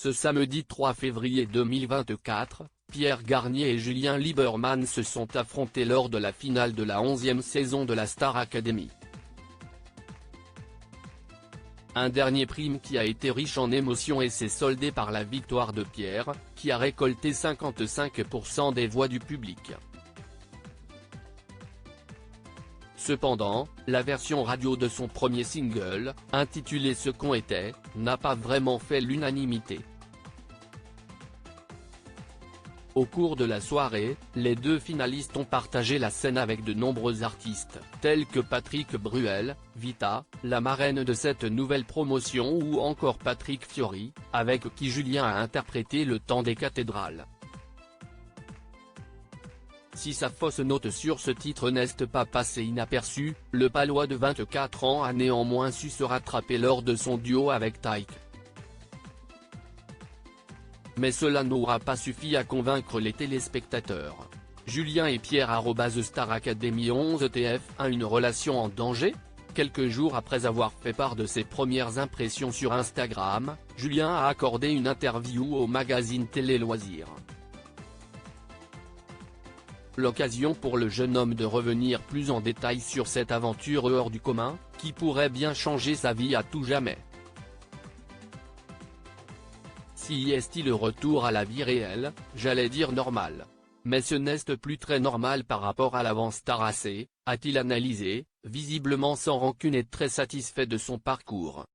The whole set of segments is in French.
Ce samedi 3 février 2024, Pierre Garnier et Julien Lieberman se sont affrontés lors de la finale de la 11e saison de la Star Academy. Un dernier prime qui a été riche en émotions et s'est soldé par la victoire de Pierre, qui a récolté 55% des voix du public. Cependant, la version radio de son premier single, intitulé Ce qu'on était, n'a pas vraiment fait l'unanimité. Au cours de la soirée, les deux finalistes ont partagé la scène avec de nombreux artistes, tels que Patrick Bruel, Vita, la marraine de cette nouvelle promotion ou encore Patrick Fiori, avec qui Julien a interprété Le Temps des cathédrales. Si sa fausse note sur ce titre n'est pas passée inaperçue, le Palois de 24 ans a néanmoins su se rattraper lors de son duo avec Taïk. Mais cela n'aura pas suffi à convaincre les téléspectateurs. Julien et Pierre @Star Academy 11TF1 une relation en danger? Quelques jours après avoir fait part de ses premières impressions sur Instagram, Julien a accordé une interview au magazine Télé Loisirs. L'occasion pour le jeune homme de revenir plus en détail sur cette aventure hors du commun, qui pourrait bien changer sa vie à tout jamais. Si est le retour à la vie réelle, j'allais dire normal. Mais ce n'est plus très normal par rapport à l'avant Star AC, a-t-il analysé, visiblement sans rancune et très satisfait de son parcours.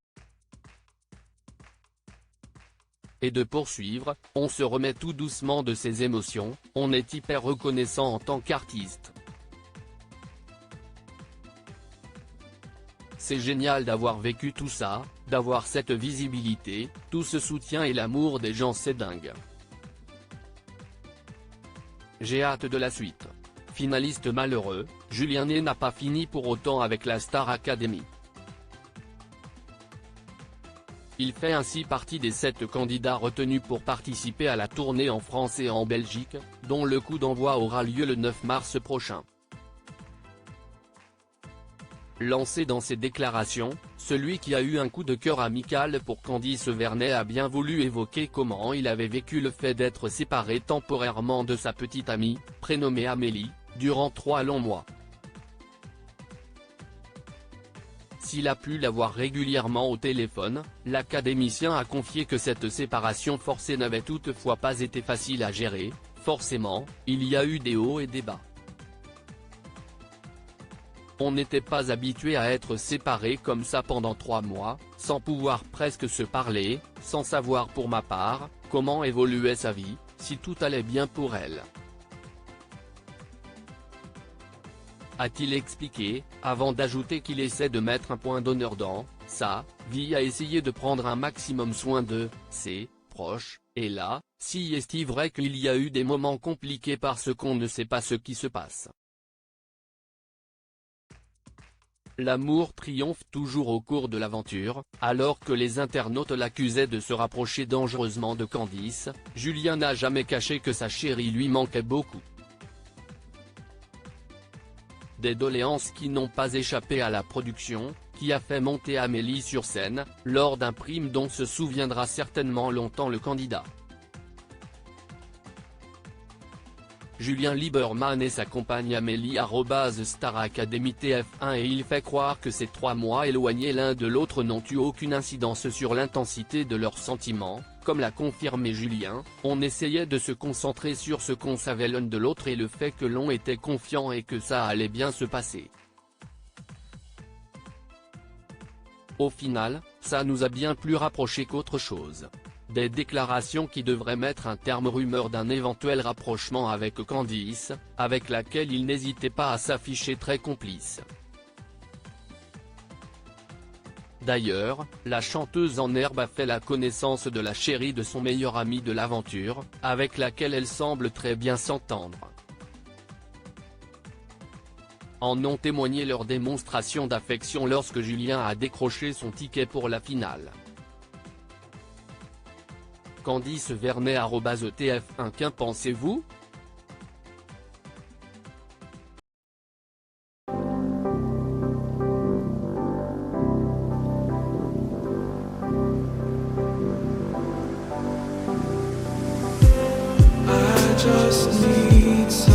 Et de poursuivre, on se remet tout doucement de ses émotions, on est hyper reconnaissant en tant qu'artiste. C'est génial d'avoir vécu tout ça, d'avoir cette visibilité, tout ce soutien et l'amour des gens, c'est dingue. J'ai hâte de la suite. Finaliste malheureux, Julien n'a pas fini pour autant avec la Star Academy. Il fait ainsi partie des 7 candidats retenus pour participer à la tournée en France et en Belgique, dont le coup d'envoi aura lieu le 9 mars prochain. Lancé dans ses déclarations, celui qui a eu un coup de cœur amical pour Candice Vernet a bien voulu évoquer comment il avait vécu le fait d'être séparé temporairement de sa petite amie, prénommée Amélie, durant 3 longs mois. S'il a pu l'avoir régulièrement au téléphone, l'académicien a confié que cette séparation forcée n'avait toutefois pas été facile à gérer, forcément, il y a eu des hauts et des bas. On n'était pas habitué à être séparés comme ça pendant 3 mois, sans pouvoir presque se parler, sans savoir pour ma part, comment évoluait sa vie, si tout allait bien pour elle. A-t-il expliqué, avant d'ajouter qu'il essaie de mettre un point d'honneur dans sa vie à essayer de prendre un maximum soin de ses proches, et là, si est-il vrai qu'il y a eu des moments compliqués parce qu'on ne sait pas ce qui se passe. L'amour triomphe toujours au cours de l'aventure, alors que les internautes l'accusaient de se rapprocher dangereusement de Candice, Julien n'a jamais caché que sa chérie lui manquait beaucoup. Des doléances qui n'ont pas échappé à la production, qui a fait monter Amélie sur scène, lors d'un prime dont se souviendra certainement longtemps le candidat. Julien Lieberman et sa compagne Amélie @Star Academy TF1 et il fait croire que ces 3 mois éloignés l'un de l'autre n'ont eu aucune incidence sur l'intensité de leurs sentiments, comme l'a confirmé Julien, on essayait de se concentrer sur ce qu'on savait l'un de l'autre et le fait que l'on était confiant et que ça allait bien se passer. Au final, ça nous a bien plus rapprochés qu'autre chose. Des déclarations qui devraient mettre un terme aux rumeurs d'un éventuel rapprochement avec Candice, avec laquelle il n'hésitait pas à s'afficher très complice. D'ailleurs, la chanteuse en herbe a fait la connaissance de la chérie de son meilleur ami de l'aventure, avec laquelle elle semble très bien s'entendre. En ont témoigné leurs démonstrations d'affection lorsque Julien a décroché son ticket pour la finale. Candice Vernet @TF1 Qu'en pensez-vous? streets